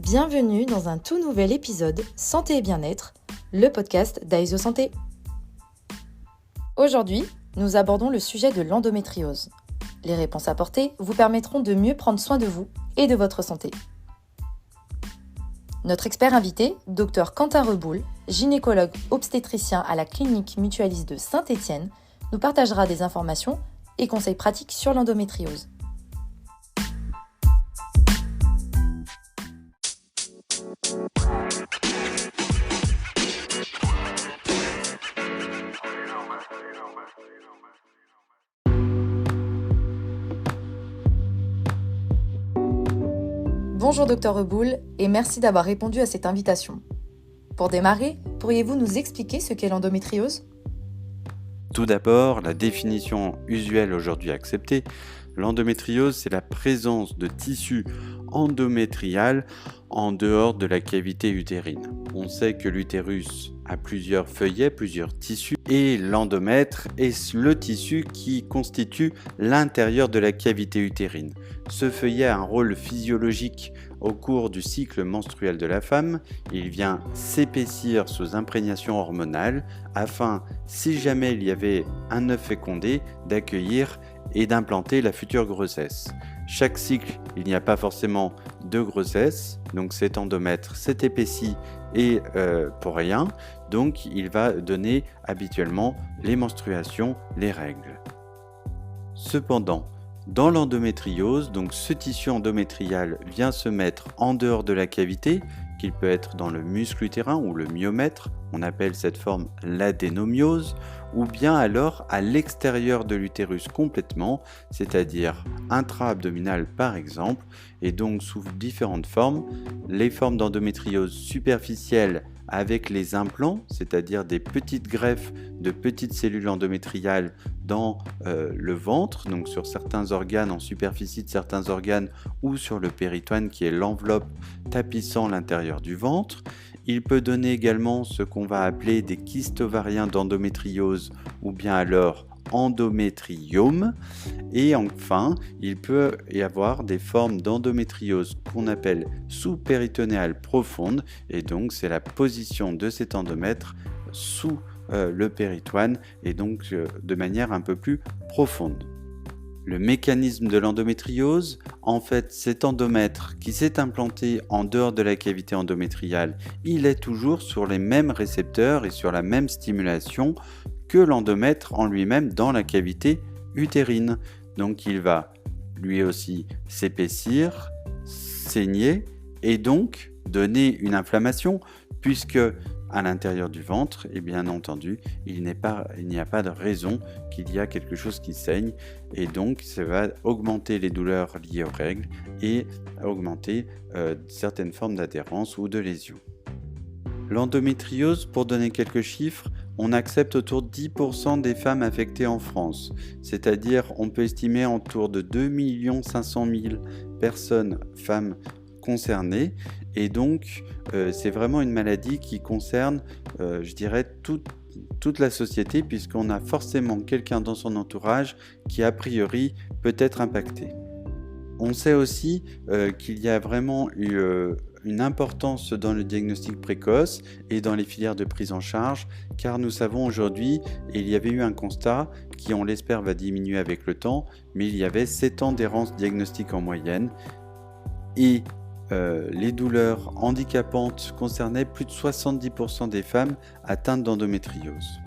Bienvenue dans un tout nouvel épisode Santé et Bien-être, le podcast d'Aesio Santé. Aujourd'hui, nous abordons le sujet de l'endométriose. Les réponses apportées vous permettront de mieux prendre soin de vous et de votre santé. Notre expert invité, Dr Quentin Reboul, gynécologue obstétricien à la clinique mutualiste de Saint-Étienne, nous partagera des informations et conseils pratiques sur l'endométriose. Bonjour Dr Reboul et merci d'avoir répondu à cette invitation. Pour démarrer, pourriez-vous nous expliquer ce qu'est l'endométriose ? Tout d'abord, la définition usuelle aujourd'hui acceptée, l'endométriose, c'est la présence de tissu endométrial en dehors de la cavité utérine. On sait que l'utérus a plusieurs feuillets, plusieurs tissus, et l'endomètre est le tissu qui constitue l'intérieur de la cavité utérine. Ce feuillet a un rôle physiologique au cours du cycle menstruel de la femme. Il vient s'épaissir sous imprégnation hormonale afin, si jamais il y avait un œuf fécondé, d'accueillir et d'implanter la future grossesse. Chaque cycle, il n'y a pas forcément de grossesse, donc cet endomètre s'est épaissi et pour rien, donc il va donner habituellement les menstruations, les règles. Cependant, dans l'endométriose, donc ce tissu endométrial vient se mettre en dehors de la cavité, qu'il peut être dans le muscle utérin ou le myomètre, on appelle cette forme l'adénomiose, ou bien alors à l'extérieur de l'utérus complètement, c'est-à-dire intra-abdominal par exemple, et donc sous différentes formes, les formes d'endométriose superficielle avec les implants, c'est-à-dire des petites greffes de petites cellules endométriales dans le ventre, donc sur certains organes, en superficie de certains organes, ou sur le péritoine qui est l'enveloppe tapissant l'intérieur du ventre. Il peut donner également ce qu'on va appeler des kystes ovariens d'endométriose ou bien alors endométriome. Et enfin, il peut y avoir des formes d'endométriose qu'on appelle sous-péritonéale profonde, et donc c'est la position de cet endomètre sous le péritoine et donc de manière un peu plus profonde. Le mécanisme de l'endométriose, en fait, cet endomètre qui s'est implanté en dehors de la cavité endométriale, il est toujours sur les mêmes récepteurs et sur la même stimulation que l'endomètre en lui-même dans la cavité utérine. Donc il va lui aussi s'épaissir, saigner et donc donner une inflammation puisque à l'intérieur du ventre, et bien entendu, il n'y a pas de raison qu'il y a quelque chose qui saigne, et donc ça va augmenter les douleurs liées aux règles et augmenter certaines formes d'adhérence ou de lésions. L'endométriose, pour donner quelques chiffres, on accepte autour de 10% des femmes affectées en France, c'est-à-dire on peut estimer autour de 2 500 000 personnes, femmes concernées, et donc c'est vraiment une maladie qui concerne, je dirais, toute la société, puisqu'on a forcément quelqu'un dans son entourage qui a priori peut être impacté. On sait aussi qu'il y a vraiment eu une importance dans le diagnostic précoce et dans les filières de prise en charge, car nous savons aujourd'hui, et il y avait eu un constat qui, on l'espère, va diminuer avec le temps, mais il y avait 7 ans d'errance diagnostique en moyenne, et les douleurs handicapantes concernaient plus de 70% des femmes atteintes d'endométriose.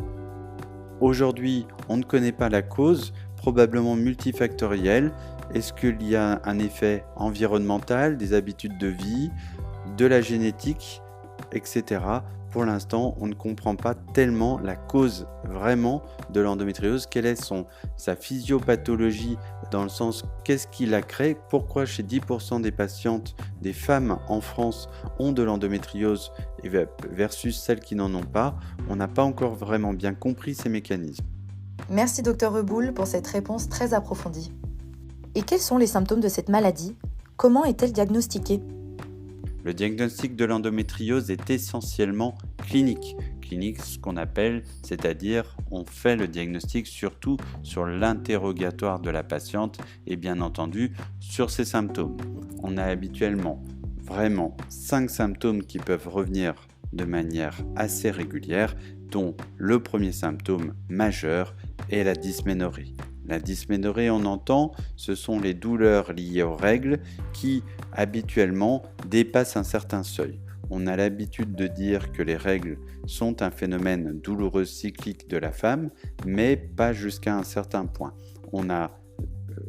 Aujourd'hui, on ne connaît pas la cause, probablement multifactorielle. Est-ce qu'il y a un effet environnemental, des habitudes de vie, de la génétique, etc. Pour l'instant, on ne comprend pas tellement la cause vraiment de l'endométriose, quelle est sa physiopathologie, dans le sens qu'est-ce qui la crée, pourquoi chez 10% des patientes, des femmes en France ont de l'endométriose versus celles qui n'en ont pas. On n'a pas encore vraiment bien compris ces mécanismes. Merci Dr Reboul pour cette réponse très approfondie. Et quels sont les symptômes de cette maladie ? Comment est-elle diagnostiquée ? Le diagnostic de l'endométriose est essentiellement clinique. Clinique, ce qu'on appelle, c'est-à-dire on fait le diagnostic surtout sur l'interrogatoire de la patiente et bien entendu sur ses symptômes. On a habituellement vraiment 5 symptômes qui peuvent revenir de manière assez régulière, dont le premier symptôme majeur est la dysménorrhée. La dysménorrhée, on entend, ce sont les douleurs liées aux règles qui habituellement dépassent un certain seuil. On a l'habitude de dire que les règles sont un phénomène douloureux cyclique de la femme, mais pas jusqu'à un certain point. On a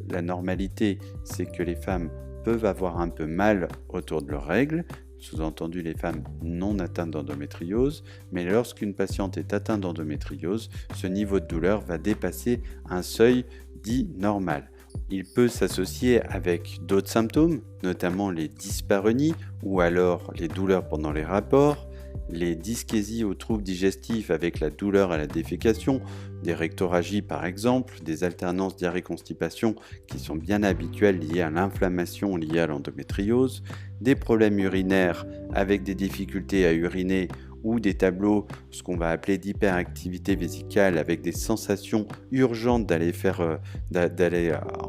la normalité, c'est que les femmes peuvent avoir un peu mal autour de leurs règles, sous-entendu les femmes non atteintes d'endométriose, mais lorsqu'une patiente est atteinte d'endométriose, ce niveau de douleur va dépasser un seuil dit normal. Il peut s'associer avec d'autres symptômes, notamment les dyspareunies ou alors les douleurs pendant les rapports, les dyschésies ou troubles digestifs avec la douleur à la défécation, des rectorragies par exemple, des alternances diarrhée-constipation qui sont bien habituelles liées à l'inflammation liée à l'endométriose, des problèmes urinaires avec des difficultés à uriner ou des tableaux, ce qu'on va appeler d'hyperactivité vésicale avec des sensations urgentes d'aller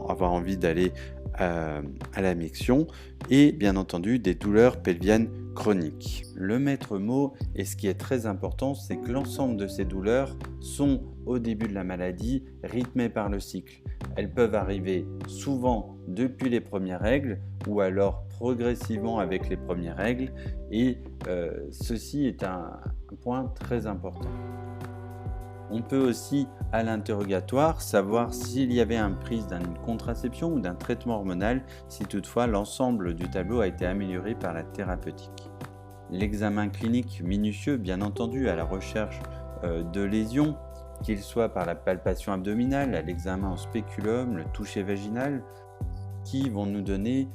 avoir envie d'aller à la miction et bien entendu des douleurs pelviennes chroniques. Le maître mot et ce qui est très important, c'est que l'ensemble de ces douleurs sont au début de la maladie rythmées par le cycle. Elles peuvent arriver souvent depuis les premières règles ou alors progressivement avec les premières règles et ceci est un point très important. On peut aussi, à l'interrogatoire, savoir s'il y avait une prise d'une contraception ou d'un traitement hormonal, si toutefois l'ensemble du tableau a été amélioré par la thérapeutique. L'examen clinique minutieux, bien entendu, à la recherche de lésions, qu'il soit par la palpation abdominale, l'examen en spéculum, le toucher vaginal, qui vont nous donner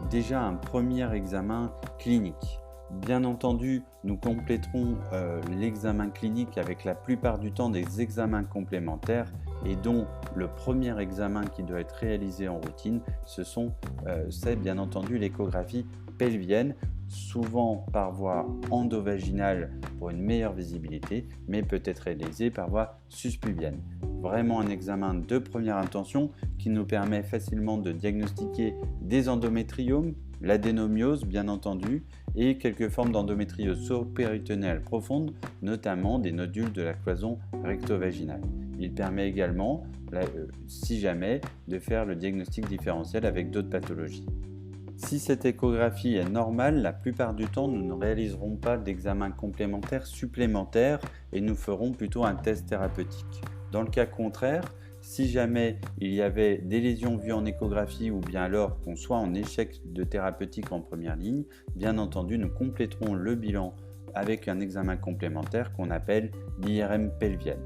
déjà un premier examen clinique. Bien entendu, nous compléterons l'examen clinique avec la plupart du temps des examens complémentaires et dont le premier examen qui doit être réalisé en routine, c'est bien entendu l'échographie pelvienne, souvent par voie endovaginale pour une meilleure visibilité, mais peut être réalisée par voie suspubienne. Vraiment un examen de première intention qui nous permet facilement de diagnostiquer des endométriomes, l'adénomiose bien entendu, et quelques formes d'endométriose sous-péritonéale profonde, notamment des nodules de la cloison recto-vaginale. Il permet également, si jamais, de faire le diagnostic différentiel avec d'autres pathologies. Si cette échographie est normale, la plupart du temps, nous ne réaliserons pas d'examen complémentaire supplémentaire et nous ferons plutôt un test thérapeutique. Dans le cas contraire, si jamais il y avait des lésions vues en échographie ou bien alors qu'on soit en échec de thérapeutique en première ligne, bien entendu, nous compléterons le bilan avec un examen complémentaire qu'on appelle l'IRM pelvienne.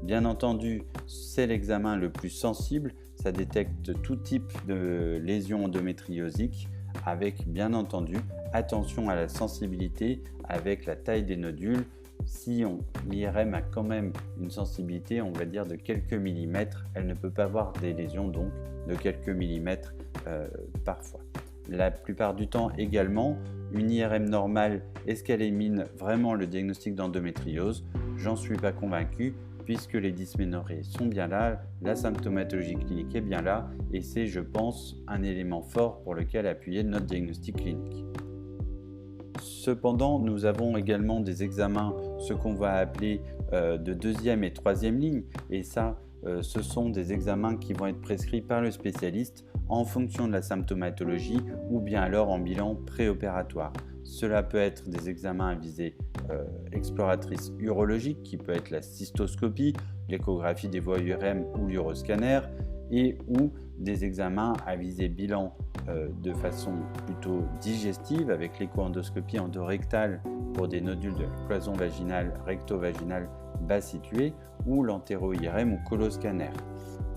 Bien entendu, c'est l'examen le plus sensible, ça détecte tout type de lésions endométriosiques avec bien entendu attention à la sensibilité avec la taille des nodules. Si l'IRM a quand même une sensibilité, on va dire de quelques millimètres, elle ne peut pas avoir des lésions donc de quelques millimètres parfois. La plupart du temps également, une IRM normale, est-ce qu'elle élimine vraiment le diagnostic d'endométriose? J'en suis pas convaincu puisque les dysménorrhées sont bien là, la symptomatologie clinique est bien là et c'est, je pense, un élément fort pour lequel appuyer notre diagnostic clinique. Cependant, nous avons également des examens, ce qu'on va appeler de deuxième et troisième ligne, et ça, ce sont des examens qui vont être prescrits par le spécialiste en fonction de la symptomatologie ou bien alors en bilan préopératoire. Cela peut être des examens à visée exploratrice urologique, qui peut être la cystoscopie, l'échographie des voies URM ou l'uroscanner, et ou des examens à visée bilan de façon plutôt digestive avec l'écho-endoscopie endorectale pour des nodules de cloison vaginale, recto-vaginale bas situés ou l'entéro-IRM ou coloscanner.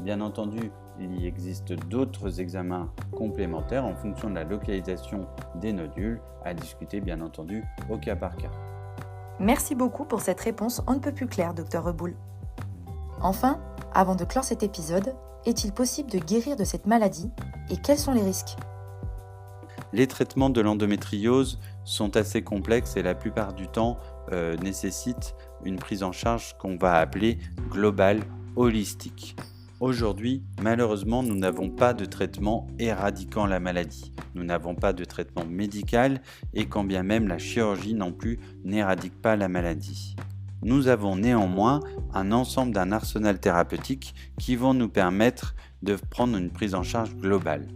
Bien entendu, il existe d'autres examens complémentaires en fonction de la localisation des nodules à discuter bien entendu au cas par cas. Merci beaucoup pour cette réponse on ne peut plus claire, Dr Reboul. Enfin, avant de clore cet épisode, est-il possible de guérir de cette maladie et quels sont les risques? Les traitements de l'endométriose sont assez complexes et la plupart du temps nécessitent une prise en charge qu'on va appeler globale, holistique. Aujourd'hui, malheureusement, nous n'avons pas de traitement éradiquant la maladie. Nous n'avons pas de traitement médical et quand bien même la chirurgie non plus n'éradique pas la maladie. Nous avons néanmoins un ensemble d'un arsenal thérapeutique qui vont nous permettre de prendre une prise en charge globale.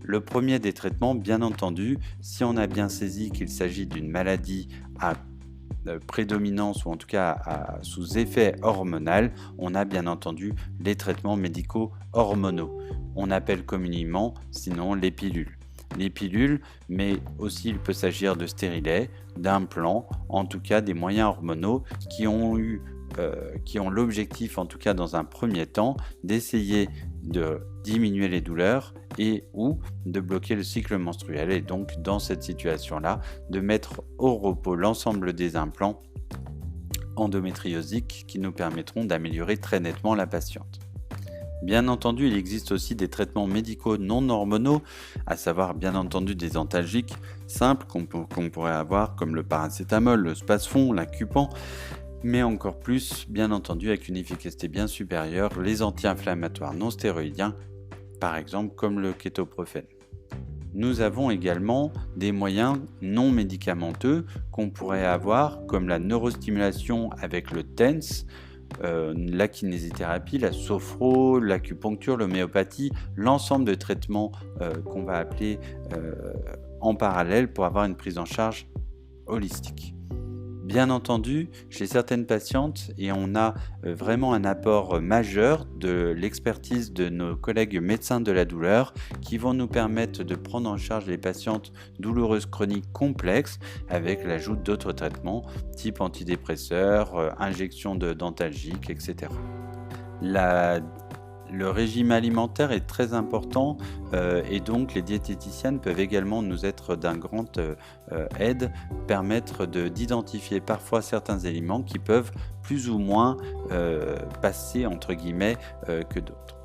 Le premier des traitements, bien entendu, si on a bien saisi qu'il s'agit d'une maladie à prédominance ou en tout cas sous effet hormonal, on a bien entendu les traitements médicaux hormonaux. On appelle communément sinon les pilules. Les pilules, mais aussi il peut s'agir de stérilets, d'implants, en tout cas des moyens hormonaux qui ont l'objectif, en tout cas dans un premier temps, d'essayer de diminuer les douleurs et ou de bloquer le cycle menstruel et donc dans cette situation-là, de mettre au repos l'ensemble des implants endométriosiques qui nous permettront d'améliorer très nettement la patiente. Bien entendu, il existe aussi des traitements médicaux non hormonaux, à savoir bien entendu des antalgiques simples qu'on pourrait avoir comme le paracétamol, le spasfon, l'acupan, mais encore plus, bien entendu, avec une efficacité bien supérieure, les anti-inflammatoires non stéroïdiens, par exemple comme le kétoprophène. Nous avons également des moyens non médicamenteux qu'on pourrait avoir, comme la neurostimulation avec le TENS, la kinésithérapie, la sophro, l'acupuncture, l'homéopathie, l'ensemble de traitements qu'on va appeler en parallèle pour avoir une prise en charge holistique. Bien entendu, chez certaines patientes, et on a vraiment un apport majeur de l'expertise de nos collègues médecins de la douleur qui vont nous permettre de prendre en charge les patientes douloureuses chroniques complexes avec l'ajout d'autres traitements type antidépresseurs, injection d'antalgiques, etc. Le régime alimentaire est très important et donc les diététiciennes peuvent également nous être d'un grand aide, permettre d'identifier parfois certains aliments qui peuvent plus ou moins passer entre guillemets que d'autres.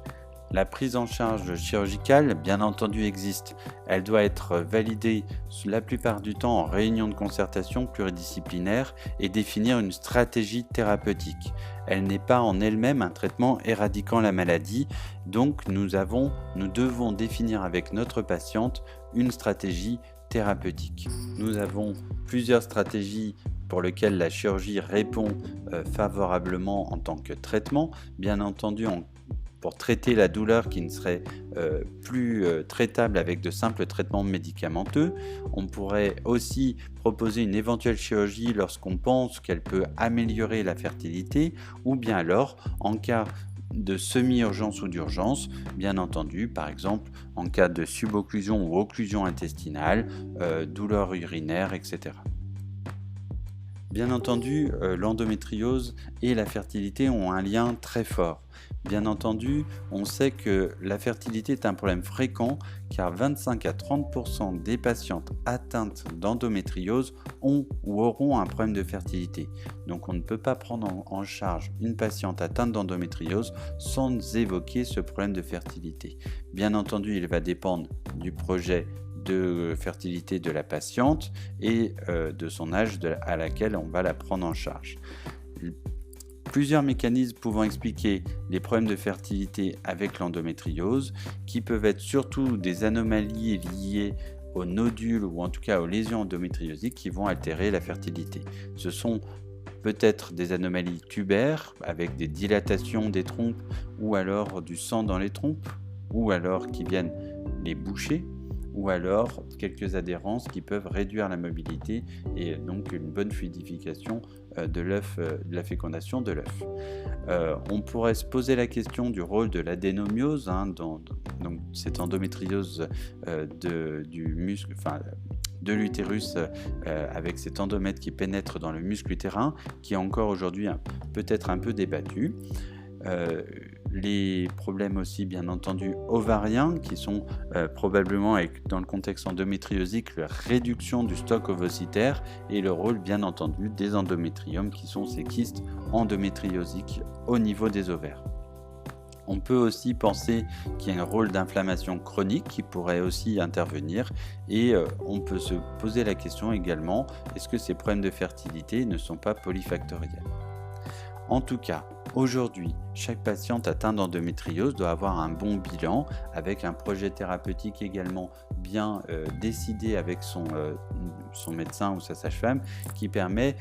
La prise en charge chirurgicale, bien entendu, existe. Elle doit être validée la plupart du temps en réunion de concertation pluridisciplinaire et définir une stratégie thérapeutique. Elle n'est pas en elle-même un traitement éradiquant la maladie, donc nous devons définir avec notre patiente une stratégie thérapeutique. Nous avons plusieurs stratégies pour lesquelles la chirurgie répond favorablement en tant que traitement, bien entendu pour traiter la douleur qui ne serait plus traitable avec de simples traitements médicamenteux. On pourrait aussi proposer une éventuelle chirurgie lorsqu'on pense qu'elle peut améliorer la fertilité ou bien alors en cas de semi-urgence ou d'urgence, bien entendu, par exemple en cas de subocclusion ou occlusion intestinale, douleur urinaire, etc. Bien entendu, l'endométriose et la fertilité ont un lien très fort. Bien entendu, on sait que la fertilité est un problème fréquent car 25 à 30% des patientes atteintes d'endométriose ont ou auront un problème de fertilité. Donc on ne peut pas prendre en charge une patiente atteinte d'endométriose sans évoquer ce problème de fertilité. Bien entendu, il va dépendre du projet de fertilité de la patiente et de son âge à laquelle on va la prendre en charge. Plusieurs mécanismes pouvant expliquer les problèmes de fertilité avec l'endométriose, qui peuvent être surtout des anomalies liées aux nodules ou en tout cas aux lésions endométriosiques qui vont altérer la fertilité. Ce sont peut-être des anomalies tubaires avec des dilatations des trompes ou alors du sang dans les trompes ou alors qui viennent les boucher ou alors quelques adhérences qui peuvent réduire la mobilité et donc une bonne fluidification de l'œuf, de la fécondation de l'œuf. On pourrait se poser la question du rôle de l'adénomiose, donc cette endométriose du muscle, de l'utérus avec cet endomètre qui pénètre dans le muscle utérin, qui est encore aujourd'hui peut-être un peu débattu. Les problèmes aussi bien entendu ovariens qui sont probablement dans le contexte endométriosique la réduction du stock ovocytaire et le rôle bien entendu des endométriomes qui sont ces kystes endométriosiques au niveau des ovaires. On peut aussi penser qu'il y a un rôle d'inflammation chronique qui pourrait aussi intervenir et on peut se poser la question également, est-ce que ces problèmes de fertilité ne sont pas polyfactoriels ? En tout cas, Aujourd'hui, chaque patiente atteinte d'endométriose doit avoir un bon bilan avec un projet thérapeutique également bien décidé avec son médecin ou sa sage-femme qui permet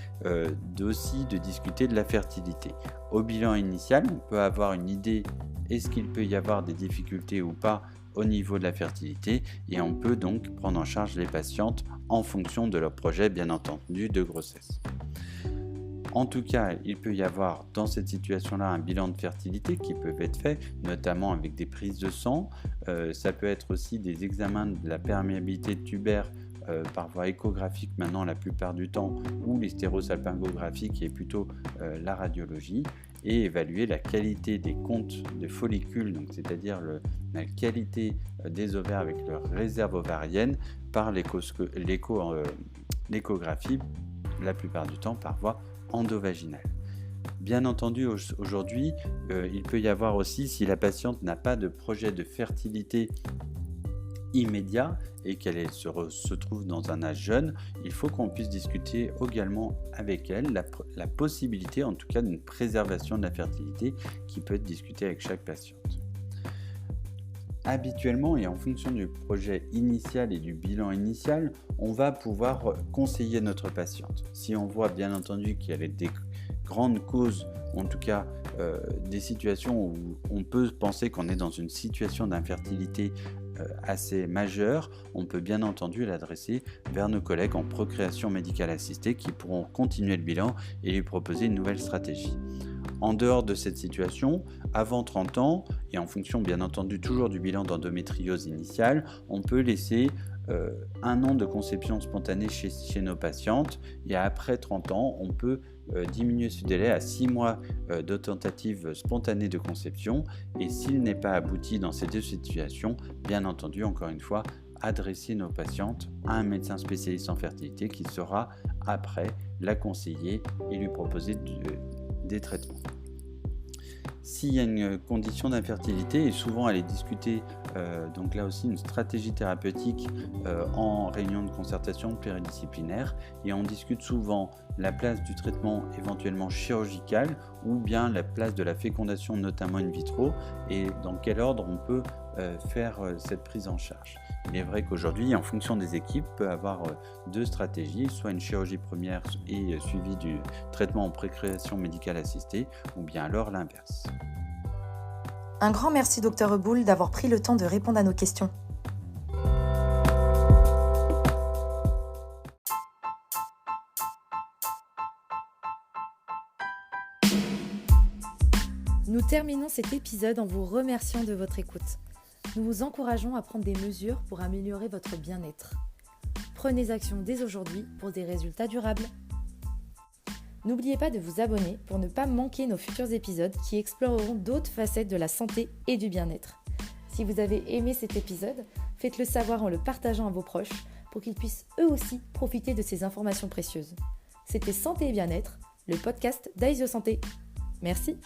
aussi de discuter de la fertilité. Au bilan initial, on peut avoir une idée est-ce qu'il peut y avoir des difficultés ou pas au niveau de la fertilité et on peut donc prendre en charge les patientes en fonction de leur projet bien entendu de grossesse. En tout cas, il peut y avoir dans cette situation-là un bilan de fertilité qui peut être fait, notamment avec des prises de sang. Ça peut être aussi des examens de la perméabilité de tubaire par voie échographique maintenant la plupart du temps, ou l'hystérosalpingographie qui est plutôt la radiologie, et évaluer la qualité des comptes de follicules, donc c'est-à-dire la qualité des ovaires avec leur réserve ovarienne par l'échographie, la plupart du temps par voie endovaginale. Bien entendu, aujourd'hui, il peut y avoir aussi, si la patiente n'a pas de projet de fertilité immédiat et qu'elle se trouve dans un âge jeune, il faut qu'on puisse discuter également avec elle la possibilité, en tout cas, d'une préservation de la fertilité qui peut être discutée avec chaque patiente. Habituellement, et en fonction du projet initial et du bilan initial, on va pouvoir conseiller notre patiente. Si on voit bien entendu qu'il y a des grandes causes, en tout cas des situations où on peut penser qu'on est dans une situation d'infertilité assez majeure, on peut bien entendu l'adresser vers nos collègues en procréation médicale assistée qui pourront continuer le bilan et lui proposer une nouvelle stratégie. En dehors de cette situation, avant 30 ans, et en fonction bien entendu toujours du bilan d'endométriose initiale, on peut laisser 1 an de conception spontanée chez nos patientes, et après 30 ans, on peut diminuer ce délai à 6 mois de tentative spontanée de conception, et s'il n'est pas abouti dans ces deux situations, bien entendu, encore une fois, adresser nos patientes à un médecin spécialiste en fertilité qui saura après la conseiller et lui proposer des traitements. S'il y a une condition d'infertilité, et souvent elle est discutée, donc là aussi une stratégie thérapeutique en réunion de concertation pluridisciplinaire, et on discute souvent la place du traitement éventuellement chirurgical ou bien la place de la fécondation notamment in vitro et dans quel ordre on peut faire cette prise en charge. Il est vrai qu'aujourd'hui, en fonction des équipes, peut avoir 2 stratégies, soit une chirurgie première et suivie du traitement en procréation médicale assistée, ou bien alors l'inverse. Un grand merci Dr Reboul d'avoir pris le temps de répondre à nos questions. Nous terminons cet épisode en vous remerciant de votre écoute. Nous vous encourageons à prendre des mesures pour améliorer votre bien-être. Prenez action dès aujourd'hui pour des résultats durables. N'oubliez pas de vous abonner pour ne pas manquer nos futurs épisodes qui exploreront d'autres facettes de la santé et du bien-être. Si vous avez aimé cet épisode, faites-le savoir en le partageant à vos proches pour qu'ils puissent eux aussi profiter de ces informations précieuses. C'était Santé et Bien-être, le podcast d'Aisio Santé. Merci.